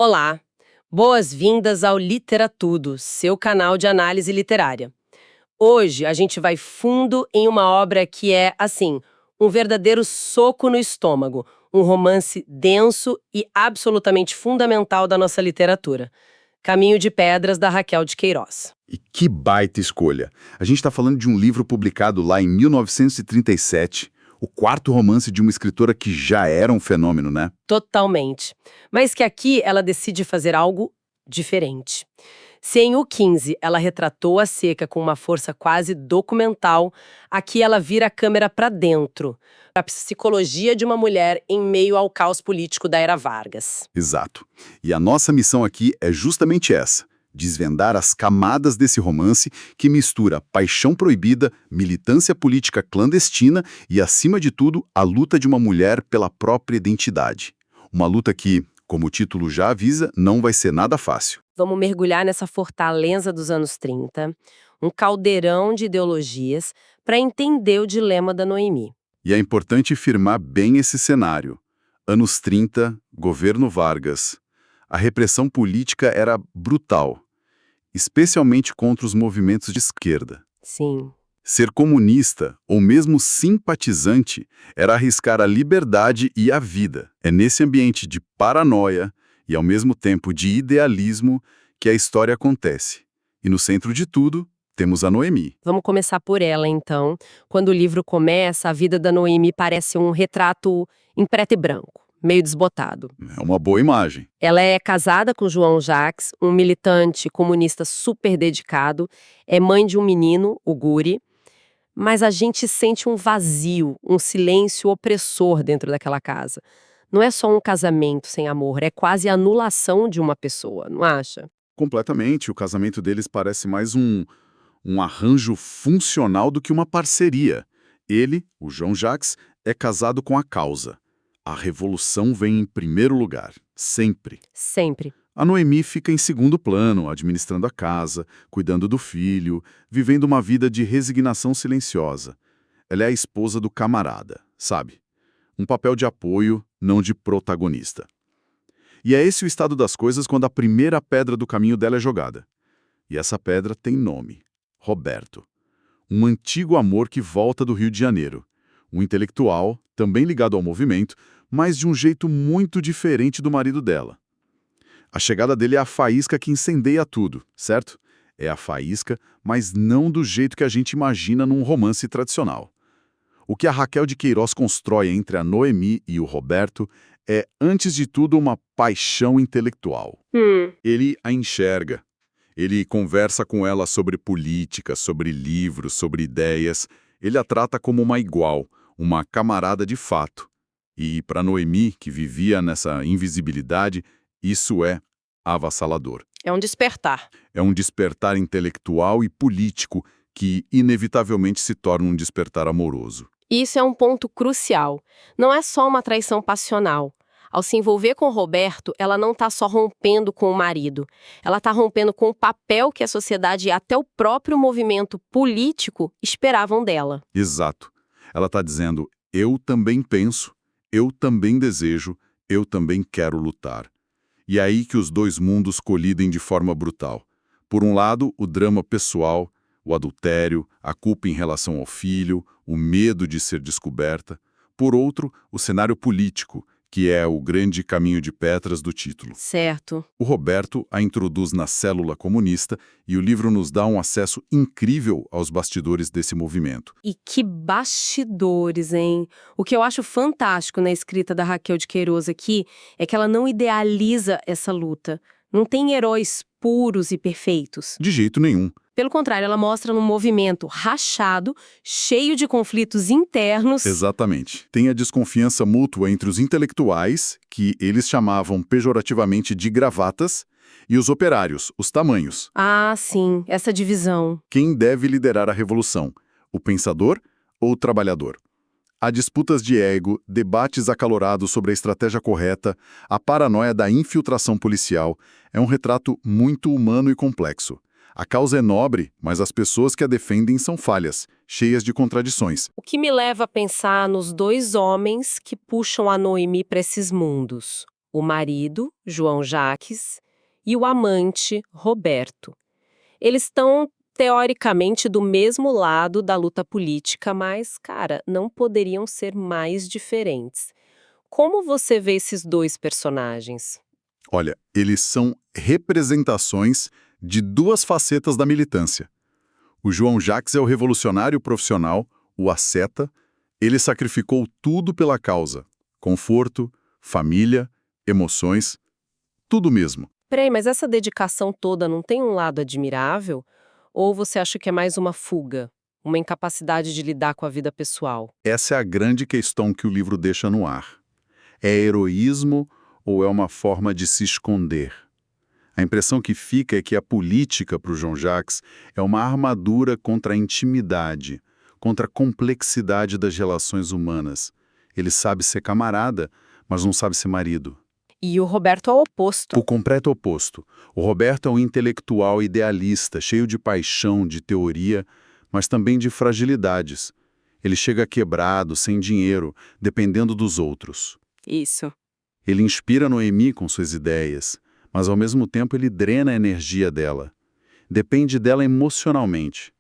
Olá, boas-vindas ao Literatudo, seu canal de análise literária. Hoje a gente vai fundo em uma obra que é, assim, um verdadeiro soco no estômago, um romance denso e absolutamente fundamental da nossa literatura. Caminho de Pedras, da Raquel de Queiroz. E que baita escolha! A gente está falando de um livro publicado lá em 1937, o quarto romance de uma escritora que já era um fenômeno, né? Totalmente. Mas que aqui ela decide fazer algo diferente. Se em O 15 ela retratou a seca com uma força quase documental, aqui ela vira a câmera para dentro, a psicologia de uma mulher em meio ao caos político da era Vargas. Exato. E a nossa missão aqui é justamente essa: desvendar as camadas desse romance que mistura paixão proibida, militância política clandestina e, acima de tudo, a luta de uma mulher pela própria identidade. Uma luta que, como o título já avisa, não vai ser nada fácil. Vamos mergulhar nessa fortaleza dos anos 30, um caldeirão de ideologias, para entender o dilema da Noemi. E é importante firmar bem esse cenário. Anos 30, governo Vargas. A repressão política era brutal, especialmente contra os movimentos de esquerda. Sim. Ser comunista, ou mesmo simpatizante, era arriscar a liberdade e a vida. É nesse ambiente de paranoia e, ao mesmo tempo, de idealismo que a história acontece. E no centro de tudo, temos a Noemi. Vamos começar por ela, então. Quando o livro começa, a vida da Noemi parece um retrato em preto e branco, meio desbotado. É uma boa imagem. Ela é casada com João Jacques, um militante comunista super dedicado, é mãe de um menino, o Guri, mas a gente sente um vazio, um silêncio opressor dentro daquela casa. Não é só um casamento sem amor, é quase a anulação de uma pessoa, não acha? Completamente. O casamento deles parece mais um arranjo funcional do que uma parceria. Ele, o João Jacques, é casado com a causa. A revolução vem em primeiro lugar, sempre. Sempre. A Noemi fica em segundo plano, administrando a casa, cuidando do filho, vivendo uma vida de resignação silenciosa. Ela é a esposa do camarada, sabe? Um papel de apoio, não de protagonista. E é esse o estado das coisas quando a primeira pedra do caminho dela é jogada. E essa pedra tem nome: Roberto. Um antigo amor que volta do Rio de Janeiro. Um intelectual, também ligado ao movimento, mas de um jeito muito diferente do marido dela. A chegada dele é a faísca que incendeia tudo, certo? É a faísca, mas não do jeito que a gente imagina num romance tradicional. O que a Raquel de Queiroz constrói entre a Noemi e o Roberto é, antes de tudo, uma paixão intelectual. Ele a enxerga. Ele conversa com ela sobre política, sobre livros, sobre ideias. Ele a trata como uma igual, uma camarada de fato. E para Noemi, que vivia nessa invisibilidade, isso é avassalador. É um despertar. É um despertar intelectual e político que, inevitavelmente, se torna um despertar amoroso. Isso é um ponto crucial. Não é só uma traição passional. Ao se envolver com Roberto, ela não está só rompendo com o marido. Ela está rompendo com o papel que a sociedade e até o próprio movimento político esperavam dela. Exato. Ela está dizendo: eu também penso, eu também desejo, eu também quero lutar. E é aí que os dois mundos colidem de forma brutal. Por um lado, o drama pessoal, o adultério, a culpa em relação ao filho, o medo de ser descoberta. Por outro, o cenário político, que é o grande caminho de pedras do título. Certo. O Roberto a introduz na célula comunista e o livro nos dá um acesso incrível aos bastidores desse movimento. E que bastidores, hein? O que eu acho fantástico na escrita da Raquel de Queiroz aqui é que ela não idealiza essa luta. Não tem heróis puros e perfeitos. De jeito nenhum. Pelo contrário, ela mostra um movimento rachado, cheio de conflitos internos. Exatamente. Tem a desconfiança mútua entre os intelectuais, que eles chamavam pejorativamente de gravatas, e os operários, os tamanhos. Ah, sim, essa divisão. Quem deve liderar a revolução? O pensador ou o trabalhador? Há disputas de ego, debates acalorados sobre a estratégia correta, a paranoia da infiltração policial. É um retrato muito humano e complexo. A causa é nobre, mas as pessoas que a defendem são falhas, cheias de contradições. O que me leva a pensar nos dois homens que puxam a Noemi para esses mundos. o marido, João Jacques, e o amante, Roberto. Eles estão, teoricamente, do mesmo lado da luta política, mas, cara, não poderiam ser mais diferentes. Como você vê esses dois personagens? Olha, eles são representações de duas facetas da militância. O João Jacques é o revolucionário profissional, o asceta. Ele sacrificou tudo pela causa. Conforto, família, emoções, tudo mesmo. Peraí, mas essa dedicação toda não tem um lado admirável? Ou você acha que é mais uma fuga, uma incapacidade de lidar com a vida pessoal? Essa é a grande questão que o livro deixa no ar. É heroísmo ou é uma forma de se esconder? A impressão que fica é que a política, para o João Jacques, é uma armadura contra a intimidade, contra a complexidade das relações humanas. Ele sabe ser camarada, mas não sabe ser marido. E o Roberto é o oposto. O completo oposto. O Roberto é um intelectual idealista, cheio de paixão, de teoria, mas também de fragilidades. Ele chega quebrado, sem dinheiro, dependendo dos outros. Isso. Ele inspira Noemi com suas ideias, mas ao mesmo tempo ele drena a energia dela. Depende dela emocionalmente.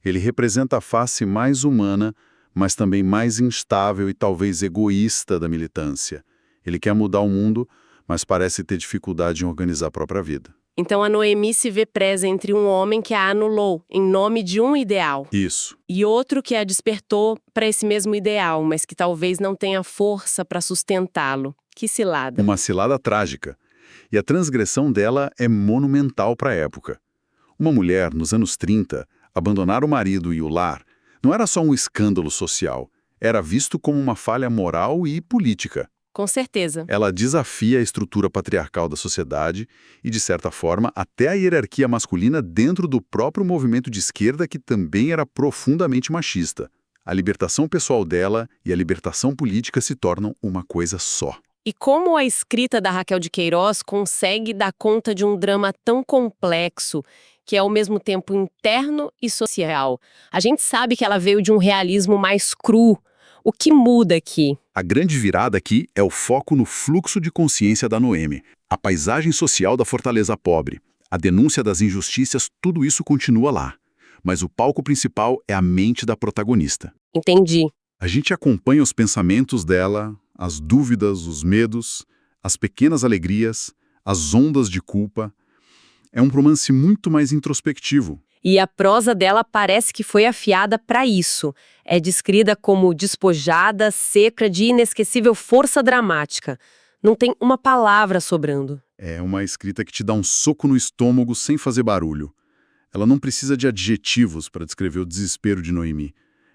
Ele representa a face mais humana, mas também mais instável e talvez egoísta da militância. Ele quer mudar o mundo, mas parece ter dificuldade em organizar a própria vida. Então a Noemi se vê presa entre um homem que a anulou em nome de um ideal Isso. e outro que a despertou para esse mesmo ideal, mas que talvez não tenha força para sustentá-lo. Que cilada. Uma cilada trágica. E a transgressão dela é monumental para a época. Uma mulher, nos anos 30, abandonar o marido e o lar não era só um escândalo social, era visto como uma falha moral e política. Com certeza. Ela desafia a estrutura patriarcal da sociedade e, de certa forma, até a hierarquia masculina dentro do próprio movimento de esquerda que também era profundamente machista. A libertação pessoal dela e a libertação política se tornam uma coisa só. E como a escrita da Raquel de Queiroz consegue dar conta de um drama tão complexo, que é ao mesmo tempo interno e social? A gente sabe que ela veio de um realismo mais cru. O que muda aqui? A grande virada aqui é o foco no fluxo de consciência da Noemi, a paisagem social da Fortaleza pobre, a denúncia das injustiças, tudo isso continua lá. Mas o palco principal é a mente da protagonista. Entendi. A gente acompanha os pensamentos dela, as dúvidas, os medos, as pequenas alegrias, as ondas de culpa. É um romance muito mais introspectivo. E a prosa dela parece que foi afiada para isso. É descrita como despojada, seca, de inesquecível força dramática. Não tem uma palavra sobrando. É uma escrita que te dá um soco no estômago sem fazer barulho. Ela não precisa de adjetivos para descrever o desespero de Noemi.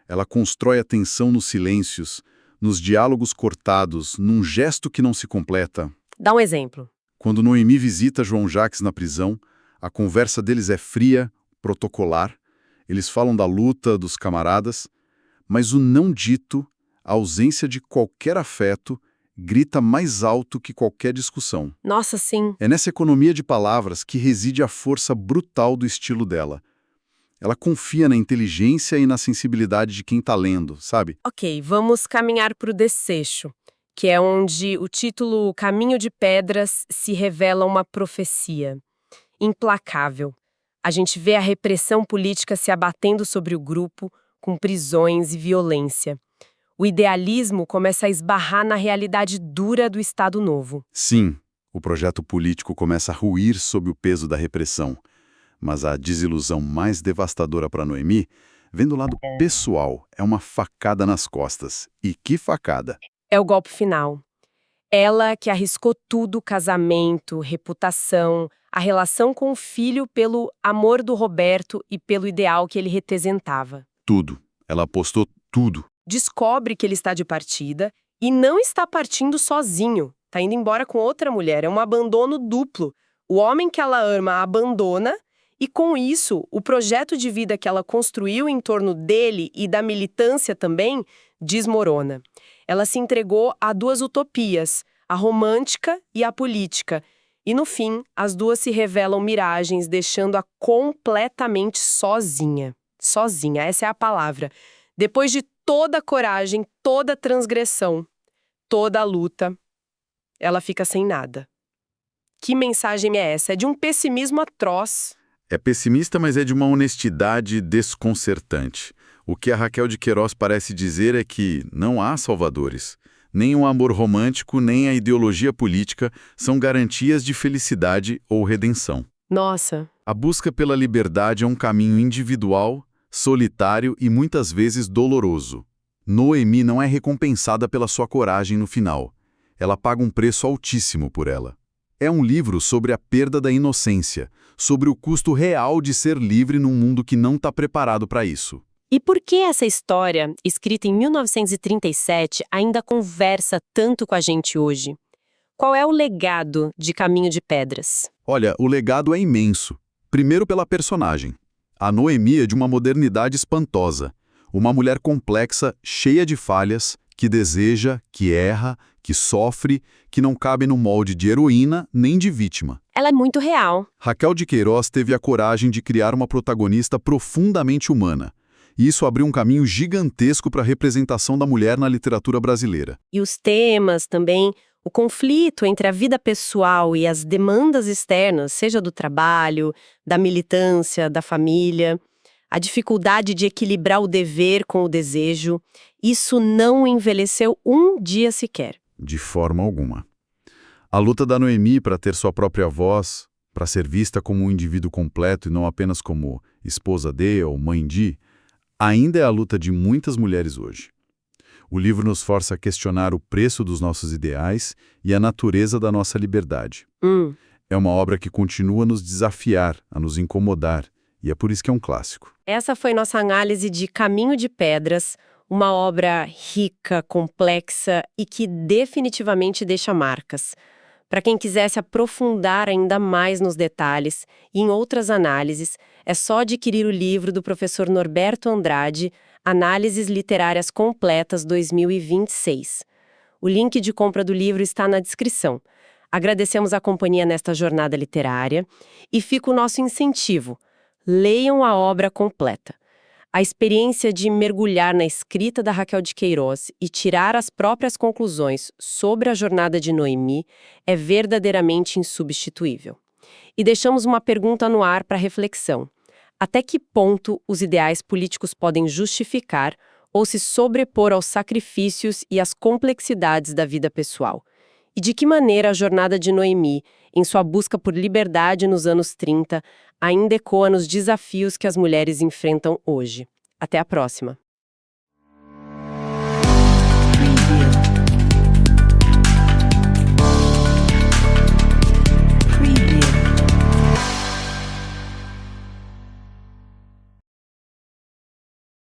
Ela constrói a tensão nos silêncios, nos diálogos cortados, num gesto que não se completa. Dá um exemplo. Quando Noemi visita João Jacques na prisão, a conversa deles é fria, protocolar. Eles falam da luta dos camaradas, mas o não dito, a ausência de qualquer afeto, grita mais alto que qualquer discussão. Nossa, sim. É nessa economia de palavras que reside a força brutal do estilo dela. Ela confia na inteligência e na sensibilidade de quem está lendo, sabe? Ok, vamos caminhar para o desfecho, que é onde o título Caminho de Pedras se revela uma profecia. Implacável. A gente vê a repressão política se abatendo sobre o grupo, com prisões e violência. O idealismo começa a esbarrar na realidade dura do Estado Novo. Sim, o projeto político começa a ruir sob o peso da repressão. Mas a desilusão mais devastadora para Noemi vem do lado pessoal, é uma facada nas costas. E que facada! É o golpe final. Ela que arriscou tudo, casamento, reputação, a relação com o filho pelo amor do Roberto e pelo ideal que ele representava. Tudo. Ela apostou tudo. Descobre que ele está de partida e não está partindo sozinho. Está indo embora com outra mulher. É um abandono duplo. O homem que ela ama a abandona e, com isso, o projeto de vida que ela construiu em torno dele e da militância também desmorona. Ela se entregou a duas utopias, a romântica e a política. E, no fim, as duas se revelam miragens, deixando-a completamente sozinha. Sozinha, essa é a palavra. Depois de toda a coragem, toda a transgressão, toda a luta, ela fica sem nada. Que mensagem é essa? É de um pessimismo atroz. É pessimista, mas é de uma honestidade desconcertante. O que a Raquel de Queiroz parece dizer é que não há salvadores. Nem o amor romântico, nem a ideologia política são garantias de felicidade ou redenção. Nossa, A busca pela liberdade é um caminho individual, solitário e muitas vezes doloroso. Noemi não é recompensada pela sua coragem no final. Ela paga um preço altíssimo por ela. É um livro sobre a perda da inocência, sobre o custo real de ser livre num mundo que não está preparado para isso. e por que essa história, escrita em 1937, ainda conversa tanto com a gente hoje? Qual é o legado de Caminho de Pedras? Olha, o legado é imenso. Primeiro pela personagem. A Noemi é de uma modernidade espantosa. Uma mulher complexa, cheia de falhas, que deseja, que erra, que sofre, que não cabe no molde de heroína nem de vítima. Ela é muito real. Raquel de Queiroz teve a coragem de criar uma protagonista profundamente humana. E isso abriu um caminho gigantesco para a representação da mulher na literatura brasileira. E os temas também, o conflito entre a vida pessoal e as demandas externas, seja do trabalho, da militância, da família, a dificuldade de equilibrar o dever com o desejo, isso não envelheceu um dia sequer. De forma alguma. A luta da Noemi para ter sua própria voz, para ser vista como um indivíduo completo e não apenas como esposa de ou mãe de, ainda é a luta de muitas mulheres hoje. O livro nos força a questionar o preço dos nossos ideais e a natureza da nossa liberdade. É uma obra que continua a nos desafiar, a nos incomodar, e é por isso que é um clássico. Essa foi nossa análise de Caminho de Pedras, uma obra rica, complexa e que definitivamente deixa marcas. Para quem quiser se aprofundar ainda mais nos detalhes e em outras análises, é só adquirir o livro do professor Norberto Andrade, Análises Literárias Completas 2026. O link de compra do livro está na descrição. Agradecemos a companhia nesta jornada literária e fica o nosso incentivo. Leiam a obra completa. A experiência de mergulhar na escrita da Raquel de Queiroz e tirar as próprias conclusões sobre a jornada de Noemi é verdadeiramente insubstituível. E deixamos uma pergunta no ar para reflexão. Até que ponto os ideais políticos podem justificar ou se sobrepor aos sacrifícios e às complexidades da vida pessoal? E de que maneira a jornada de Noemi, em sua busca por liberdade nos anos 30, ainda ecoa nos desafios que as mulheres enfrentam hoje? Até a próxima!